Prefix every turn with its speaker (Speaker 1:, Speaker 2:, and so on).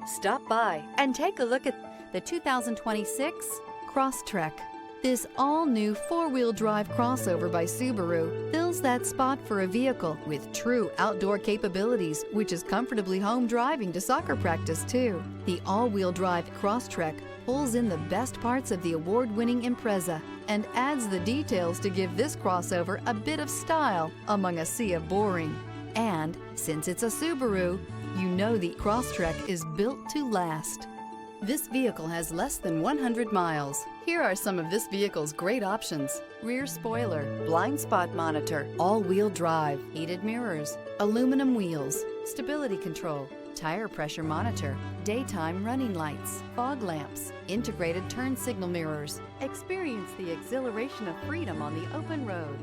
Speaker 1: Stop by and take a look at the 2026 Crosstrek. This all-new four-wheel drive crossover by Subaru fills that spot for a vehicle with true outdoor capabilities, which is comfortably home driving to soccer practice too. The all-wheel drive Crosstrek pulls in the best parts of the award-winning Impreza and adds the details to give this crossover a bit of style among a sea of boring. And since it's a Subaru, you know the Crosstrek is built to last. This vehicle has less than 100 miles. Here are some of this vehicle's great options: rear spoiler, blind spot monitor, all-wheel drive, heated mirrors, aluminum wheels, stability control, tire pressure monitor, daytime running lights, fog lamps, integrated turn signal mirrors. Experience the exhilaration of freedom on the open road.